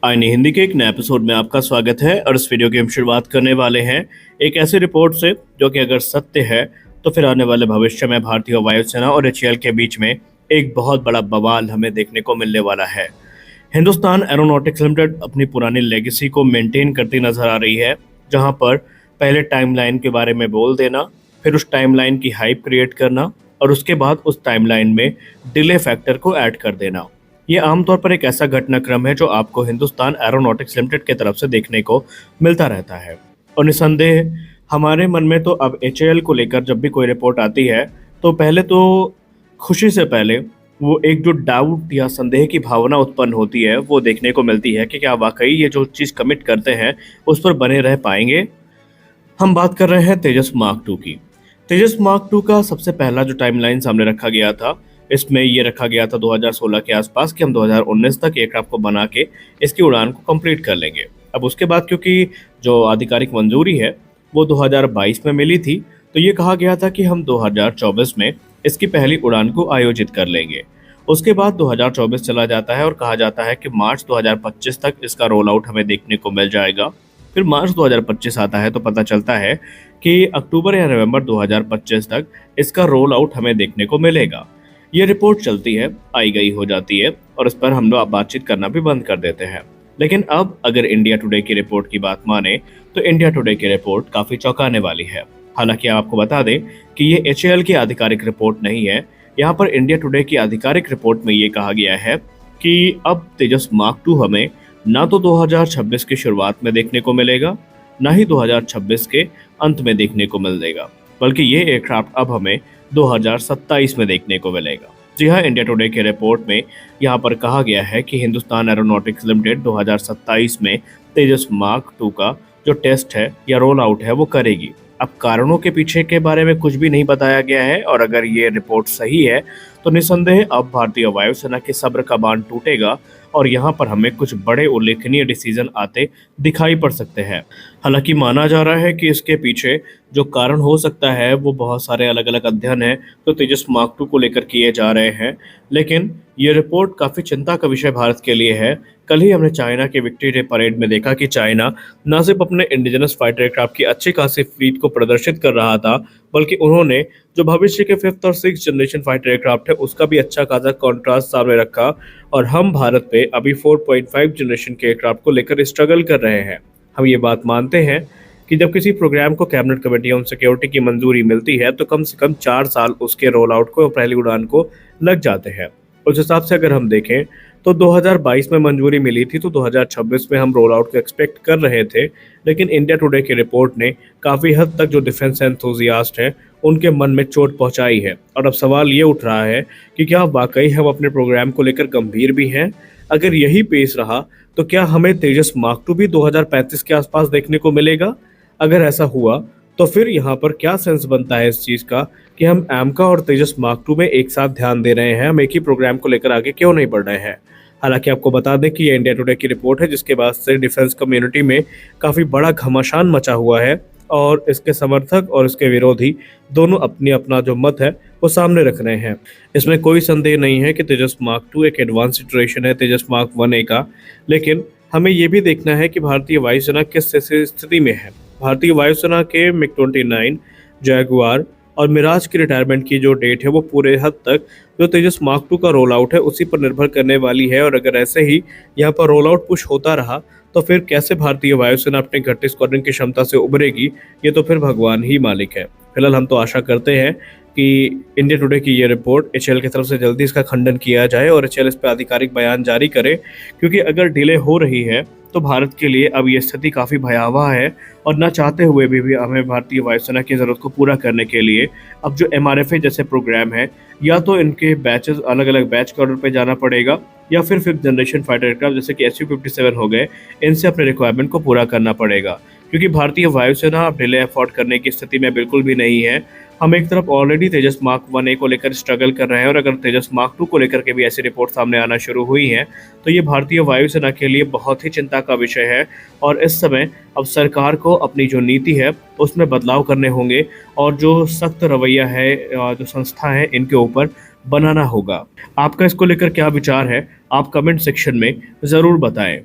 आईनी हिंदी के एक नए एपिसोड में आपका स्वागत है और इस वीडियो की हम शुरुआत करने वाले हैं एक ऐसी रिपोर्ट से जो कि अगर सत्य है तो फिर आने वाले भविष्य में भारतीय वायुसेना और एचएएल के बीच में एक बहुत बड़ा बवाल हमें देखने को मिलने वाला है। हिंदुस्तान एरोनॉटिक्स लिमिटेड अपनी पुरानी लेगेसी को मेंटेन करती नजर आ रही है, जहां पर पहले टाइमलाइन के बारे में बोल देना, फिर उस टाइमलाइन की हाइप क्रिएट करना और उसके बाद उस टाइमलाइन में डिले फैक्टर को ऐड कर देना। ये आमतौर पर एक ऐसा घटनाक्रम है जो आपको हिंदुस्तान एरोनॉटिक्स लिमिटेड की तरफ से देखने को मिलता रहता है। और निसंदेह हमारे मन में तो अब एचएएल को लेकर जब भी कोई रिपोर्ट आती है तो पहले तो खुशी से पहले वो एक जो डाउट या संदेह की भावना उत्पन्न होती है वो देखने को मिलती है कि क्या वाकई ये जो चीज़ कमिट करते हैं उस पर बने रह पाएंगे। हम बात कर रहे हैं तेजस मार्क टू की। तेजस मार्क टू का सबसे पहला जो टाइमलाइन सामने रखा गया था, इसमें ये रखा गया था 2016 के आसपास कि हम 2019 तक एयरक्राफ्ट को बना के इसकी उड़ान को कंप्लीट कर लेंगे। अब उसके बाद क्योंकि जो आधिकारिक मंजूरी है वो 2022 में मिली थी, तो ये कहा गया था कि हम 2024 में इसकी पहली उड़ान को आयोजित कर लेंगे। उसके बाद 2024 चला जाता है और कहा जाता है कि मार्च 2025 तक इसका रोल आउट हमें देखने को मिल जाएगा। फिर मार्च 2025 आता है तो पता चलता है कि अक्टूबर या नवंबर 2025 तक इसका रोल आउट हमें देखने को मिलेगा। ये रिपोर्ट चलती है, आई गई हो जाती है और इस पर हम लोग बातचीत करना भी बंद कर देते हैं। लेकिन अब अगर इंडिया टुडे की रिपोर्ट की बात माने तो इंडिया टुडे की रिपोर्ट काफ़ी चौंकाने वाली है। हालांकि आपको बता दें कि ये एचएएल की आधिकारिक रिपोर्ट नहीं है। यहाँ पर इंडिया टुडे की आधिकारिक रिपोर्ट में ये कहा गया है कि अब तेजस मार्क टू हमें ना तो 2026 की शुरुआत में देखने को मिलेगा, ना ही 2026 के अंत में देखने को मिलेगा, बल्कि ये एयरक्राफ्ट अब हमें 2027 में देखने को मिलेगा। जी हाँ, इंडिया टुडे के रिपोर्ट में यहाँ पर कहा गया है कि हिंदुस्तान एरोनॉटिक्स लिमिटेड 2027 में तेजस मार्क टू का जो टेस्ट है या रोल आउट है वो करेगी। अब कारणों के पीछे के बारे में कुछ भी नहीं बताया गया है और अगर ये रिपोर्ट सही है तो निसंदेह अब भारतीय वायुसेना के सब्र का बांध टूटेगा और यहाँ पर हमें कुछ बड़े उल्लेखनीय डिसीजन आते दिखाई पड़ सकते हैं। हालांकि माना जा रहा है कि इसके पीछे जो कारण हो सकता है वो बहुत सारे अलग अलग अध्ययन हैं तो तेजस मार्क टू को लेकर किए जा रहे हैं, लेकिन ये रिपोर्ट काफ़ी चिंता का विषय भारत के लिए है। कल ही हमने चाइना के विक्ट्री डे परेड में देखा कि चाइना न सिर्फ अपने इंडिजिनस फाइटर एयरक्राफ्ट की अच्छी खासी फ्लीट को प्रदर्शित कर रहा था, बल्कि उन्होंने जो भविष्य के 5th और 6th जनरेशन फाइटर एयरक्राफ्ट है उसका भी अच्छा खासा कॉन्ट्रास्ट सामने रखा। और हम भारत पे अभी 4.5 जनरेशन के एयरक्राफ्ट को लेकर स्ट्रगल कर रहे हैं। हम ये बात मानते हैं कि जब किसी प्रोग्राम को कैबिनेट कमेटी ऑन सिक्योरिटी की मंजूरी मिलती है तो कम से कम 4 साल उसके रोल आउट को, पहली उड़ान को लग जाते हैं। उस हिसाब से अगर हम देखें तो 2022 में मंजूरी मिली थी तो 2026 में हम रोल आउट को एक्सपेक्ट कर रहे थे, लेकिन इंडिया टुडे की रिपोर्ट ने काफ़ी हद तक जो डिफेंस एंथुजियास्ट हैं उनके मन में चोट पहुंचाई है। और अब सवाल ये उठ रहा है कि क्या वाकई हम अपने प्रोग्राम को लेकर गंभीर भी हैं? अगर यही पेस रहा तो क्या हमें तेजस मार्क टू भी 2035 के आसपास देखने को मिलेगा? अगर ऐसा हुआ तो फिर यहाँ पर क्या सेंस बनता है इस चीज़ का कि हम एमका और तेजस मार्क टू में एक साथ ध्यान दे रहे हैं, हम एक ही प्रोग्राम को लेकर आगे क्यों नहीं बढ़ रहे हैं? हालांकि आपको बता दें कि ये इंडिया टुडे की रिपोर्ट है जिसके बाद से डिफेंस कम्युनिटी में काफ़ी बड़ा घमासान मचा हुआ है और इसके समर्थक और इसके विरोधी दोनों अपनी अपना जो मत है वो सामने रख रहे हैं। इसमें कोई संदेह नहीं है कि तेजस मार्क टू एक एडवांस इटरेशन है तेजस मार्क 1A का, लेकिन हमें ये भी देखना है कि भारतीय वायुसेना किस स्थिति में है। भारतीय वायुसेना के मिग-29, जैगुआर और मिराज की रिटायरमेंट की जो डेट है वो पूरे हद तक जो तेजस मार्क टू का रोल आउट है उसी पर निर्भर करने वाली है। और अगर ऐसे ही यहाँ पर रोल आउट पुश होता रहा तो फिर कैसे भारतीय वायुसेना अपने घटते स्क्वाड्रन की क्षमता से उभरेगी, ये तो फिर भगवान ही मालिक है। फिलहाल हम तो आशा करते हैं कि इंडिया टुडे की ये रिपोर्ट एचएएल की तरफ से जल्दी इसका खंडन किया जाए और एचएएल इस पर आधिकारिक बयान जारी करे, क्योंकि अगर डिले हो रही है तो भारत के लिए अब ये स्थिति काफ़ी भयावह है और ना चाहते हुए भी हमें भारतीय वायुसेना की ज़रूरत को पूरा करने के लिए अब जो एमआरएफए जैसे प्रोग्राम है या तो इनके बैचेस अलग अलग बैच के ऑर्डर पे जाना पड़ेगा या फिर 5th जनरेशन फाइटर एयरक्राफ्ट जैसे कि SU-57 हो गए, इनसे अपने रिक्वायरमेंट को पूरा करना पड़ेगा, क्योंकि भारतीय वायुसेना अब डिले अफोर्ड करने की स्थिति में बिल्कुल भी नहीं है। हम एक तरफ ऑलरेडी तेजस मार्क 1A को लेकर स्ट्रगल कर रहे हैं और अगर तेजस मार्क 2 को लेकर के भी ऐसी रिपोर्ट सामने आना शुरू हुई है तो ये भारतीय वायुसेना के लिए बहुत ही चिंता का विषय है। और इस समय अब सरकार को अपनी जो नीति है उसमें बदलाव करने होंगे और जो सख्त रवैया है जो संस्था है इनके ऊपर बनाना होगा। आपका इसको लेकर क्या विचार है, आप कमेंट सेक्शन में ज़रूर बताएं।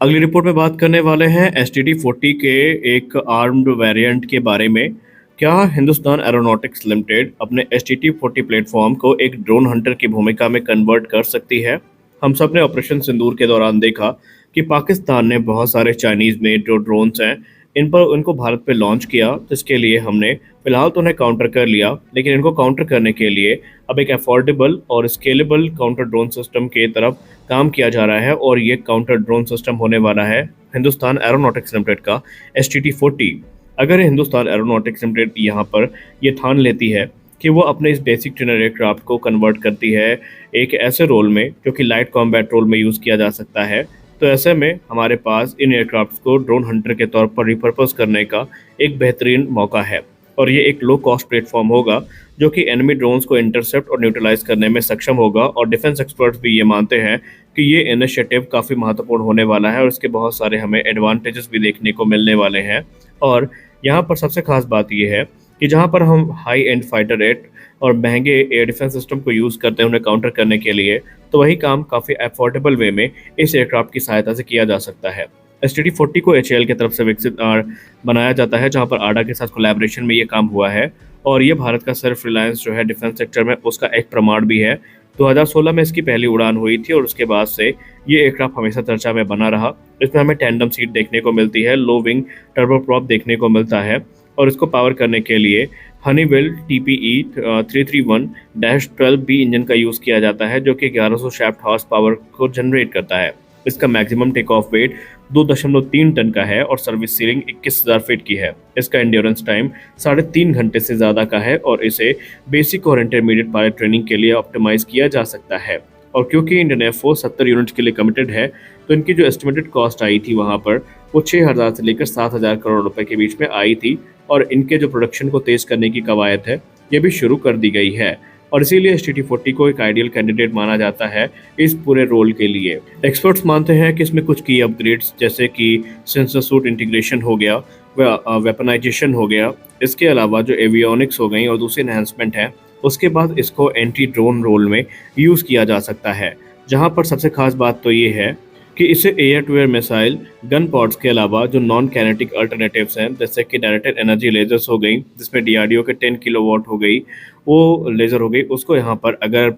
अगली रिपोर्ट में बात करने वाले हैं STT-40 के एक आर्म्ड वेरिएंट के बारे में। क्या हिंदुस्तान एरोनॉटिक्स लिमिटेड अपने STT-40 प्लेटफॉर्म को एक ड्रोन हंटर की भूमिका में कन्वर्ट कर सकती है? हम सब ने ऑपरेशन सिंदूर के दौरान देखा कि पाकिस्तान ने बहुत सारे चाइनीज मेड जो ड्रोन्स हैं इनको भारत पे लॉन्च किया, जिसके लिए हमने फिलहाल तो उन्हें काउंटर कर लिया, लेकिन इनको काउंटर करने के लिए अब एक अफोर्डेबल और स्केलेबल काउंटर ड्रोन सिस्टम के तरफ काम किया जा रहा है और ये काउंटर ड्रोन सिस्टम होने वाला है हिंदुस्तान एरोनॉटिक्स लिमिटेड का STT-40। अगर हिंदुस्तान एरोनॉटिक्स लिमिटेड यहाँ पर ये ठान लेती है कि वो अपने इस बेसिक ट्रेनर एयरक्राफ्ट को कन्वर्ट करती है एक ऐसे रोल में जो कि लाइट कॉम्बैट रोल में यूज़ किया जा सकता है, तो ऐसे में हमारे पास इन एयरक्राफ्ट को ड्रोन हंटर के तौर पर रिपर्पस करने का एक बेहतरीन मौका है। और ये एक लो कॉस्ट प्लेटफॉर्म होगा जो कि एनिमी ड्रोन्स को इंटरसेप्ट और न्यूट्रलाइज करने में सक्षम होगा। और डिफेंस एक्सपर्ट्स भी ये मानते हैं कि ये इनिशिएटिव काफ़ी महत्वपूर्ण होने वाला है और इसके बहुत सारे हमें एडवांटेजेस भी देखने को मिलने वाले हैं। और यहाँ पर सबसे खास बात ये है कि जहाँ पर हम हाई एंड फाइटर एट और महंगे एयर डिफेंस सिस्टम को यूज़ करते हैं उन्हें काउंटर करने के लिए, तो वही काम काफ़ी अफोर्डेबल वे में इस एयरक्राफ्ट की सहायता से किया जा सकता है। STT-40 को HAL की तरफ से विकसित और बनाया जाता है, जहाँ पर आडा के साथ कोलैबोरेशन में ये काम हुआ है और ये भारत का सेल्फ रिलायंस जो है डिफेंस सेक्टर में उसका एक प्रमाण भी है। 2016 में इसकी पहली उड़ान हुई थी और उसके बाद से ये एयरक्राफ्ट हमेशा चर्चा में बना रहा। इसमें हमें टैंडम सीट देखने को मिलती है, लो विंग टर्बोप्रॉप देखने को मिलता है और इसको पावर करने के लिए हनीवेल TPE 331-12B इंजन का यूज़ किया जाता है, जो कि 1100 शाफ्ट हॉर्स पावर को जनरेट करता है। इसका maximum take off weight 2.3 ton का है और सर्विस सीलिंग 21,000 फीट की है। इसका एंड्योरेंस टाइम 3.5 घंटे से ज़्यादा का है और इसे बेसिक और इंटरमीडिएट पायलट ट्रेनिंग के लिए ऑप्टिमाइज किया जा सकता है। और क्योंकि इंडियन एयरफोर्स 70 यूनिट्स के लिए कमिटेड है, तो इनकी जो एस्टिमेटेड कॉस्ट आई थी वहाँ पर वो 6,000 से लेकर 7,000 करोड़ रुपए के बीच में आई थी और इनके जो प्रोडक्शन को तेज करने की कवायद है ये भी शुरू कर दी गई है और इसीलिए STT-40 को एक आइडियल कैंडिडेट माना जाता है इस पूरे रोल के लिए। एक्सपर्ट्स मानते हैं कि इसमें कुछ की अपग्रेड्स जैसे कि सेंसर सूट इंटीग्रेशन हो गया, वेपनाइजेशन हो गया, इसके अलावा जो एवियोनिक्स हो गई और दूसरी एनहेंसमेंट है, उसके बाद इसको एंटी ड्रोन रोल में यूज़ किया जा सकता है। जहाँ पर सबसे खास बात तो ये है कि इसे air to air missile gun pods के अलावा जो नॉन कैनेटिक अल्टरनेटिव्स हैं जैसे कि डायरेक्टेड एनर्जी लेजर्स हो गई, जिसमें DRDO के 10 किलोवाट हो गई वो लेज़र हो गई, उसको यहाँ पर अगर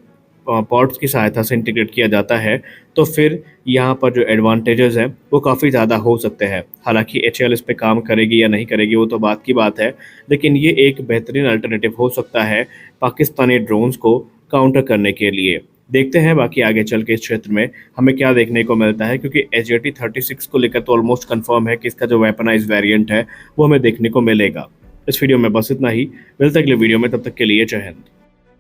पॉड्स की सहायता से इंटीग्रेट किया जाता है तो फिर यहाँ पर जो एडवांटेजेस हैं वो काफ़ी ज़्यादा हो सकते हैं। हालांकि HAL इस पे काम करेगी या नहीं करेगी वो तो बात की बात है, लेकिन ये एक बेहतरीन अल्टरनेटिव हो सकता है पाकिस्तानी ड्रोन्स को काउंटर करने के लिए। देखते हैं बाकी आगे चल के इस क्षेत्र में हमें क्या देखने को मिलता है, क्योंकि HAT-36 को लेकर तो ऑलमोस्ट कंफर्म है कि इसका जो वेपनाइज वेरिएंट है वो हमें देखने को मिलेगा। इस वीडियो में बस इतना ही, मिलते हैं अगले वीडियो में, तब तक के लिए जय हिंद।